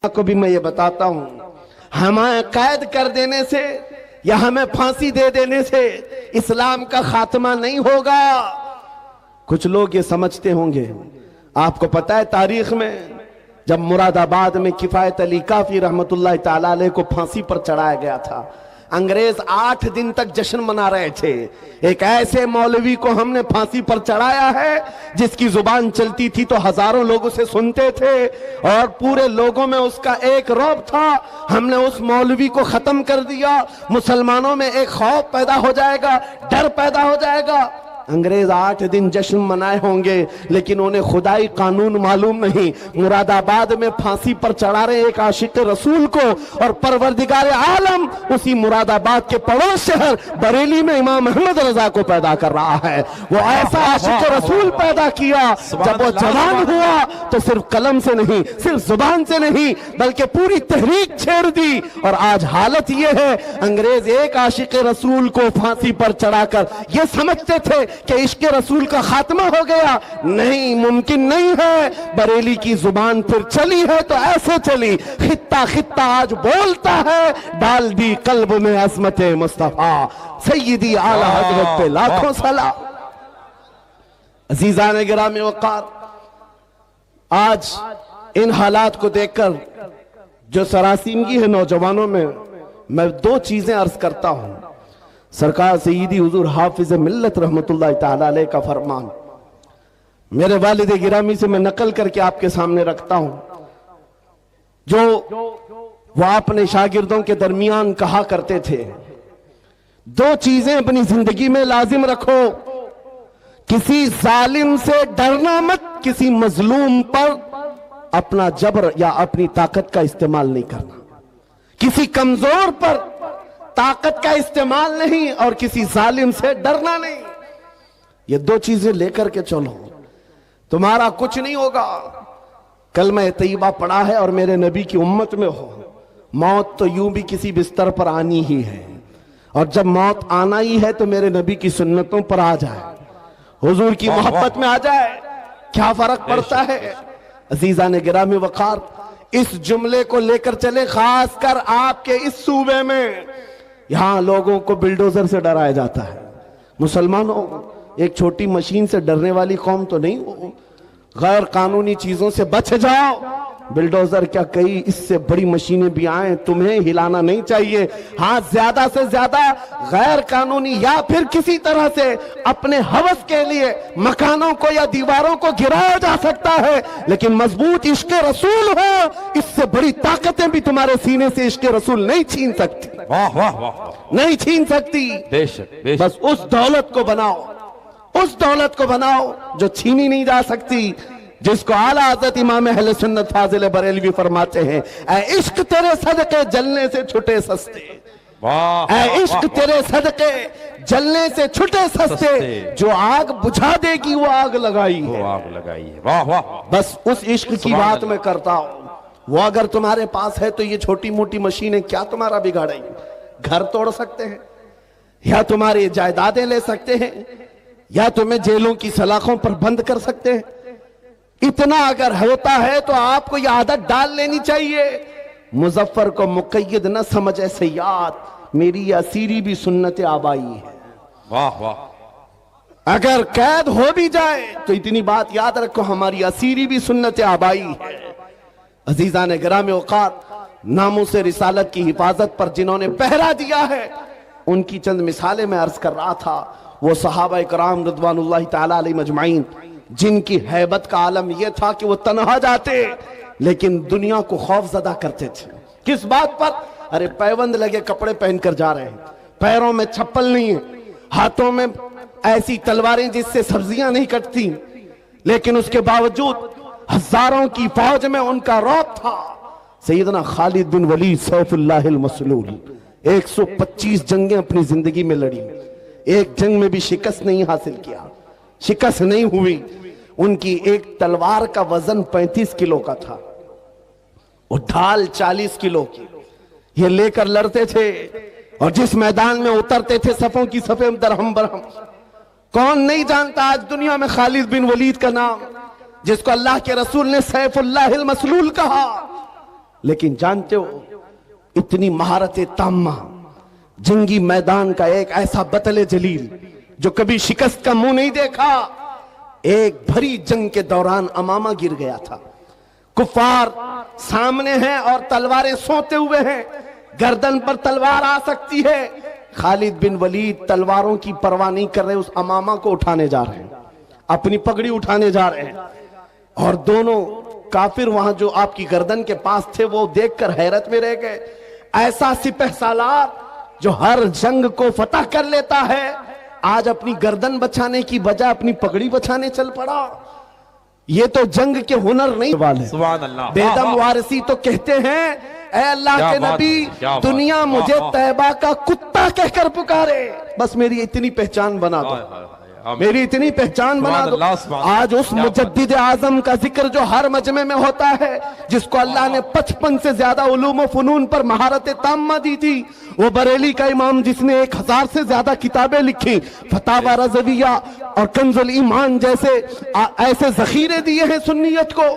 को भी मैं ये बताता हूं, हमें कैद कर देने से या हमें फांसी दे देने से इस्लाम का खात्मा नहीं होगा। कुछ लोग ये समझते होंगे, आपको पता है तारीख में जब मुरादाबाद में किफायत अली काफी रहमतुल्लाह ताला अलैह को फांसी पर चढ़ाया गया था, अंग्रेज 8 दिन तक जश्न मना रहे थे। एक ऐसे मौलवी को हमने फांसी पर चढ़ाया है जिसकी जुबान चलती थी तो हजारों लोग उसे सुनते थे और पूरे लोगों में उसका एक रौब था। हमने उस मौलवी को खत्म कर दिया। मुसलमानों में एक खौफ पैदा हो जाएगा, डर पैदा हो जाएगा। अंग्रेज 8 दिन जश्न मनाए होंगे लेकिन उन्हें खुदाई कानून मालूम नहीं। मुरादाबाद में फांसी पर चढ़ा रहे एक आशिक रसूल को और परवरदिगार आलम उसी मुरादाबाद के पड़ोस शहर बरेली में इमाम अहमद रजा को पैदा कर रहा है। वो ऐसा आशिक रसूल पैदा किया, जब वो जवान हुआ तो सिर्फ कलम से नहीं, सिर्फ जुबान से नहीं, बल्कि पूरी तहरीक छेड़ दी। और आज हालत ये है, अंग्रेज एक आशिक रसूल को फांसी पर चढ़ाकर ये समझते थे कि इश्क रसूल का खात्मा हो गया। नहीं, मुमकिन नहीं है। बरेली की जुबान फिर चली है तो ऐसे चली, खित्ता खित्ता आज बोलता है, डाल दी कल्ब में अज़मत मुस्तफा सय्यदी आला हज़रत पे लाखों सलाम। अज़ीज़ान गिरामी वक़ार, आज इन हालात को देखकर जो सरासीमगी है नौजवानों में, मैं 2 चीजें अर्ज करता हूं। सरकार सय्यदी हुजूर हाफिज मिल्लत रहमतुल्लाह ताला अलैह का फरमान मेरे वालिद गिरामी से मैं नकल करके आपके सामने रखता हूं, जो वो अपने शागिर्दों के दरमियान कहा करते थे, 2 चीजें अपनी जिंदगी में लाजिम रखो। किसी जालिम से डरना मत, किसी मजलूम पर अपना जबर या अपनी ताकत का इस्तेमाल नहीं करना, किसी कमजोर पर ताकत का इस्तेमाल नहीं और किसी जालिम से डरना नहीं। ये 2 चीजें लेकर के चलो, तुम्हारा कुछ नहीं होगा। कलमा तैयबा पढ़ा है और मेरे नबी की उम्मत में हो, मौत तो यूं भी किसी बिस्तर पर आनी ही है और जब मौत आना ही है तो मेरे नबी की सुन्नतों पर आ जाए, हुजूर की मोहब्बत में आ जाए, क्या फर्क पड़ता है। अजीजा ने गिरामी वकार, इस जुमले को लेकर चले, खासकर आपके इस सूबे में यहां लोगों को बिल्डोजर से डराया जाता है। मुसलमानों, एक छोटी मशीन से डरने वाली कौम तो नहीं हो। गैर कानूनी चीजों से बच जाओ। बिल्डोजर क्या, कई इससे बड़ी मशीनें भी आए, तुम्हें हिलाना नहीं चाहिए। हाँ, ज्यादा से ज्यादा गैर कानूनी या फिर किसी तरह से अपने हवस के लिए मकानों को या दीवारों को गिराया जा सकता है, लेकिन मजबूत इश्क रसूल हो, इससे बड़ी ताकतें भी तुम्हारे सीने से इश्क रसूल नहीं छीन सकती। वाह वाह वाह, नहीं छीन सकती। बेशक। बस उस दौलत को बनाओ, उस दौलत को बनाओ जो छीनी नहीं जा सकती, जिसको आला हज़रत इमाम अहले सुन्नत फाजिल बरेलवी फरमाते हैं, ऐ इश्क तेरे सदके जलने से छुटे सस्ते। ऐ इश्क तेरे सदके जलने से छुटे सस्ते, जो आग बुझा देगी वो आग लगाई है। वाह वाह। बस उस इश्क की बात मैं करता हूं। वो अगर तुम्हारे पास है तो ये छोटी मोटी मशीनें क्या तुम्हारा बिगाड़ेंगी। घर तोड़ सकते हैं या तुम्हारी जायदादें ले सकते हैं या तुम्हें जेलों की सलाखों पर बंद कर सकते हैं। इतना अगर होता है तो आपको यह आदत डाल लेनी चाहिए, मुजफ्फर को मुक़य्यद न समझे सयाद, मेरी असीरी भी सुन्नत आबाई है। वाह वाह। अगर कैद हो भी जाए तो इतनी बात याद रखो, हमारी असीरी भी सुन्नत आबाई है। अजीजान गिरामी औकात, नामों से रिसालत की हिफाजत पर जिन्होंने पहरा दिया है, उनकी चंद मिसालें मैं अर्ज कर रहा था। वो सहाबा इकराम रिज़वानुल्लाह ताला अलैहिम अजमाइन, जिनकी हैबत का आलम यह था कि वो तन्हा जाते लेकिन दुनिया को खौफजदा करते थे। किस बात पर? अरे पैबंद लगे कपड़े पहनकर जा रहे हैं, पैरों में चप्पल नहीं है, हाथों में ऐसी तलवारें जिससे सब्जियां नहीं कटती, लेकिन उसके बावजूद हजारों की फौज में उनका रौब था। सैयदना खालिद बिन वलीद सैफुल्लाहिल मसलूल 125 जंगें अपनी जिंदगी में लड़ी, एक जंग में भी शिकस्त नहीं हासिल किया, शिकस्त नहीं हुई। उनकी एक तलवार का वजन 35 किलो का था और ढाल 40 किलो की। ये लेकर लड़ते थे और जिस मैदान में उतरते थे सफों की सफे दरहम बरहम। कौन नहीं जानता आज दुनिया में खालिद बिन वलीद का नाम, जिसको अल्लाह के रसूल ने सैफुल्लाहिल मसलूल कहा। लेकिन जानते हो, इतनी महारत ताम्मा, जंगी मैदान का एक ऐसा बतले जलील जो कभी शिकस्त का मुंह नहीं देखा, एक भरी जंग के दौरान अमामा गिर गया था। कुफार सामने हैं और तलवारें सोते हुए हैं, गर्दन पर तलवार आ सकती है। खालिद बिन वलीद तलवारों की परवाह नहीं कर रहे, उस अमामा को उठाने जा रहे हैं, अपनी पगड़ी उठाने जा रहे हैं। और दोनों काफिर वहां जो आपकी गर्दन के पास थे वो देखकर हैरत में रह गए। ऐसा सिपह सालार जो हर जंग को फतह कर लेता है, आज अपनी गर्दन बचाने की बजाय अपनी पगड़ी बचाने चल पड़ा। ये तो जंग के हुनर नहीं वाले। सुभान अल्लाह। बेदम वारिसी तो कहते हैं, ऐ अल्लाह के नबी, दुनिया मुझे तैबा का कुत्ता कहकर पुकारे, बस मेरी इतनी पहचान बना दो, मेरी इतनी पहचान बना दो। आज उस मुजद्दिद आजम का जिक्र जो हर मजमे में होता है, जिसको अल्लाह ने 55 से ज्यादा उलूम व फनून पर महारत ताम्मा दी थी, वो बरेली का इमाम जिसने 1000 से ज्यादा किताबें लिखी, फतावा रज़विया और कंजुल ईमान जैसे ऐसे जखीरे दिए हैं सुन्नियत को,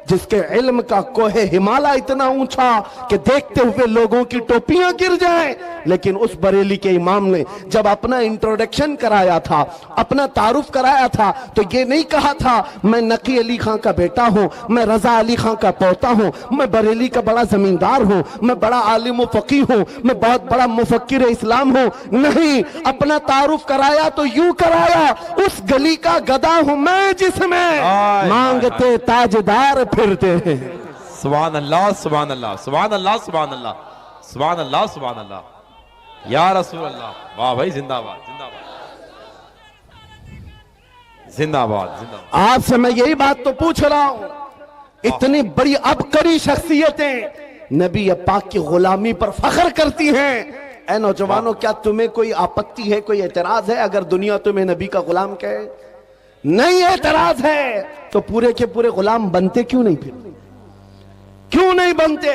जिसके इल्म का कोहे हिमालय इतना ऊंचा कि देखते हुए लोगों की टोपियां गिर जाएं। लेकिन उस बरेली के इमाम ने जब अपना इंट्रोडक्शन कराया था, अपना तारुफ कराया था, तो ये नहीं कहा था मैं नकी अली खां का बेटा हूं, मैं रजा अली खां का पोता हूं, मैं बरेली का बड़ा जमींदार हूं, मैं बड़ा आलिम फकीह हूं, मैं बहुत बड़ा मुफक्किर इस्लाम हूं। नहीं, अपना तारुफ कराया तो यूं कराया, उस गली का गधा हूं मैं जिसमें मांगते ताजदार फिरते हैं। सुभान अल्लाह, सुभान अल्लाह, सुभान अल्लाह, सुभान अल्लाह, सुभान अल्लाह, सुभान अल्लाह, या रसूल अल्लाह। वाह भाई, जिंदाबाद जिंदाबाद जिंदाबाद जिंदाबाद। आपसे मैं यही बात तो पूछ रहा हूं, इतनी बड़ी अबकरी शख्सियतें नबी पाक की गुलामी पर फख्र करती हैं। ऐ नौजवानों, क्या तुम्हें कोई आपत्ति है, कोई एतराज है अगर दुनिया तुम्हें नबी का गुलाम कहे? नहीं एतराज है तो पूरे के पूरे गुलाम बनते क्यों नहीं? फिर क्यों नहीं बनते?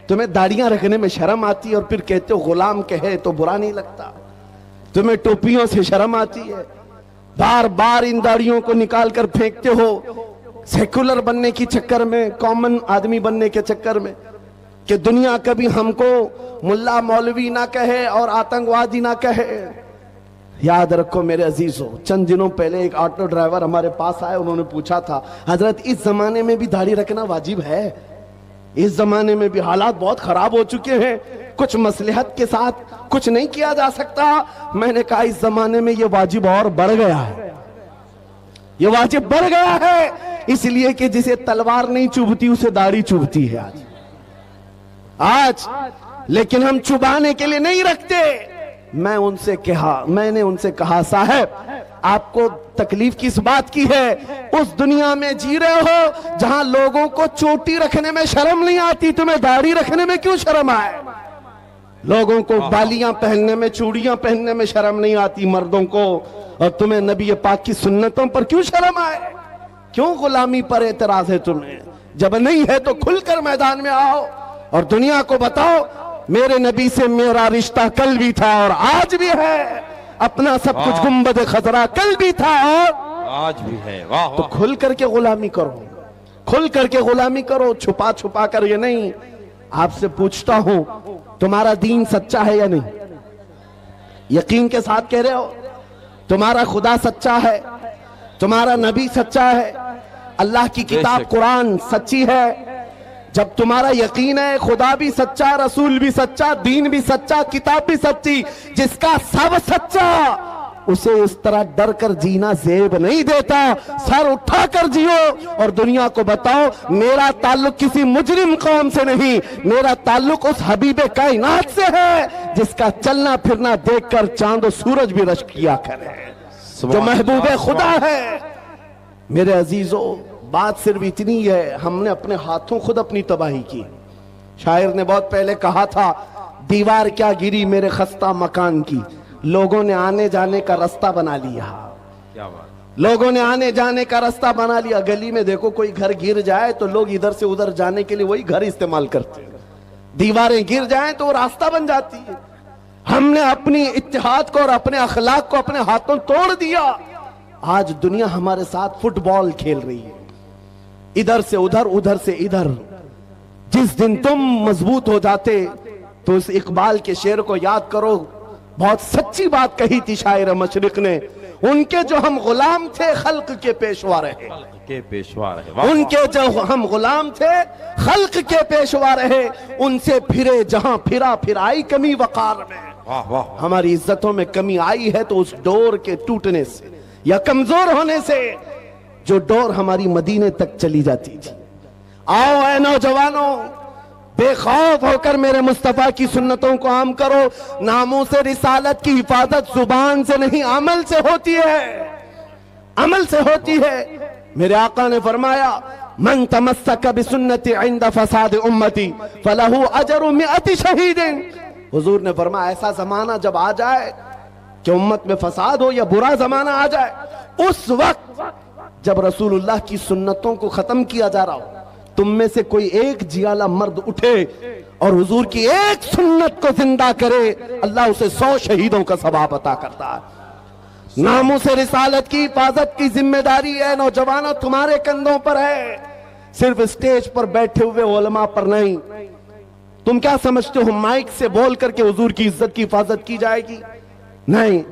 तुम्हें दाढ़ियां रखने में शर्म आती है और फिर कहते हो गुलाम कहे तो बुरा नहीं लगता। तुम्हें टोपियों से शर्म आती है, बार बार इन दाढ़ियों को निकाल कर फेंकते हो सेकुलर बनने की चक्कर में, कॉमन आदमी बनने के चक्कर में, कि दुनिया कभी हमको मुल्ला मौलवी ना कहे और आतंकवादी ना कहे। याद रखो मेरे अजीजों, चंद दिनों पहले एक ऑटो ड्राइवर हमारे पास आए, उन्होंने पूछा था, हजरत इस जमाने में भी दाढ़ी रखना वाजिब है? इस जमाने में भी हालात बहुत खराब हो चुके हैं, कुछ मसलहत के साथ कुछ नहीं किया जा सकता। मैंने कहा इस जमाने में ये वाजिब और बढ़ गया है, ये वाजिब बढ़ गया है, इसलिए कि जिसे तलवार नहीं चुभती उसे दाढ़ी चुभती है आज। लेकिन हम चुबाने के लिए नहीं रखते। मैंने उनसे कहा, साहब आपको तकलीफ किस बात की है? उस दुनिया में जी रहे हो जहां लोगों को चोटी रखने में शर्म नहीं आती, तुम्हें दाढ़ी रखने में क्यों शर्म आए? लोगों को बालियां पहनने में, चूड़ियां पहनने में शर्म नहीं आती मर्दों को, और तुम्हें नबी पाक की सुन्नतों पर क्यों शर्म आए? क्यों गुलामी पर एतराज है तुम्हें? जब नहीं है तो खुलकर मैदान में आओ और दुनिया को बताओ मेरे नबी से मेरा रिश्ता कल भी था और आज भी है, अपना सब कुछ गुंबद खजरा कल भी था और आज भी है। वाह तो खुल करके गुलामी करो, खुल करके गुलामी करो, छुपा छुपा कर ये नहीं। आपसे पूछता हूं, तुम्हारा दीन सच्चा है या नहीं? यकीन के साथ कह रहे हो? तुम्हारा खुदा सच्चा है, तुम्हारा नबी सच्चा है, अल्लाह की किताब कुरान सच्ची है? जब तुम्हारा यकीन है खुदा भी सच्चा, रसूल भी सच्चा, दीन भी सच्चा, किताब भी सच्ची, जिसका सब सच्चा, उसे इस तरह डर कर जीना जेब नहीं देता। सर उठा कर जियो और दुनिया को बताओ मेरा ताल्लुक किसी मुजरिम कौम से नहीं, मेरा ताल्लुक उस हबीबे कायनात से है जिसका चलना फिरना देखकर चांद और सूरज भी रश्क किया करे, जो महबूबे खुदा है। मेरे अजीजों, बात सिर्फ इतनी है, हमने अपने हाथों खुद अपनी तबाही की। शायर ने बहुत पहले कहा था, दीवार क्या गिरी मेरे खस्ता मकान की, लोगों ने आने जाने का रास्ता बना लिया। क्या बात, लोगों ने आने जाने का रास्ता बना लिया। गली में देखो कोई घर गिर जाए तो लोग इधर से उधर जाने के लिए वही घर इस्तेमाल करते हैं, दीवारें गिर जाएं तो वो रास्ता बन जाती है। हमने अपनी इत्तेहाद को और अपने अखलाक को अपने हाथों तोड़ दिया। आज दुनिया हमारे साथ फुटबॉल खेल रही है, इधर से उधर, उधर से इधर। जिस दिन तुम मजबूत हो जाते तो उस इकबाल के शेर को याद करो, बहुत सच्ची बात कही थी शायर मशरिक ने, उनके जो हम गुलाम थे खल्क के पेशवा रहे, के पेशवा रहे, वाह, उनके जो हम गुलाम थे खल्क के पेशवा रहे, उनसे फिरे जहां फिरा फिर आई कमी वकार में। वाह वाह, हमारी इज्जतों में कमी आई है तो उस डोर के टूटने से या कमजोर होने से, जो डोर हमारी मदीने तक चली जाती थी। आओ ऐ नौजवानों, बेखौफ होकर मेरे मुस्तफा की सुन्नतों को आम करो। नामों से रिसालत की हिफाजत जुबान से नहीं अमल से होती है, अमल से होती है। मेरे आका ने फरमाया, मन तमस्सक बिसुन्नती इंद फसाद उम्मती फलहु अजरु मिअति शहीदिन। हुजूर ने फरमाया, ऐसा जमाना जब आ जाए कि उम्मत में फसाद हो या बुरा जमाना आ जाए, उस वक्त जब रसूलुल्लाह की सुन्नतों को खत्म किया जा रहा हो, तुम में से कोई एक जियाला मर्द उठे और हुजूर की एक सुन्नत को जिंदा करे, अल्लाह उसे 100 शहीदों का सवाब अता करता है। नामों से रिसालत की हिफाजत की जिम्मेदारी है नौजवानों तुम्हारे कंधों पर है, सिर्फ स्टेज पर बैठे हुए उलमा पर नहीं। तुम क्या समझते हो माइक से बोल करके हुजूर की इज्जत की हिफाजत की जाएगी? नहीं,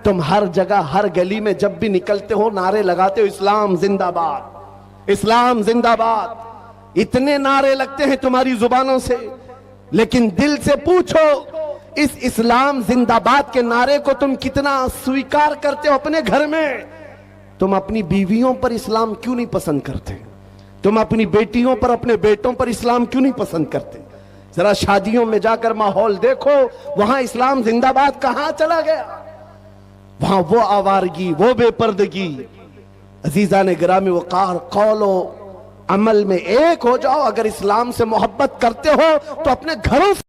तुम हर जगह हर गली में जब भी निकलते हो नारे लगाते हो, इस्लाम जिंदाबाद, इस्लाम जिंदाबाद। इतने नारे लगते हैं तुम्हारी जुबानों से, लेकिन दिल से पूछो इस इस्लाम जिंदाबाद के नारे को तुम कितना स्वीकार करते हो अपने घर में? तुम अपनी बीवियों पर इस्लाम क्यों नहीं पसंद करते? तुम अपनी बेटियों पर, अपने बेटों पर इस्लाम क्यों नहीं पसंद करते? जरा शादियों में जाकर माहौल देखो, वहां इस्लाम जिंदाबाद कहां चला गया? वहां वो आवारगी, वो बेपर्दगी। अजीजा ने गिरामी वकार, कौलो अमल में एक हो जाओ। अगर इस्लाम से मोहब्बत करते हो तो अपने घरों से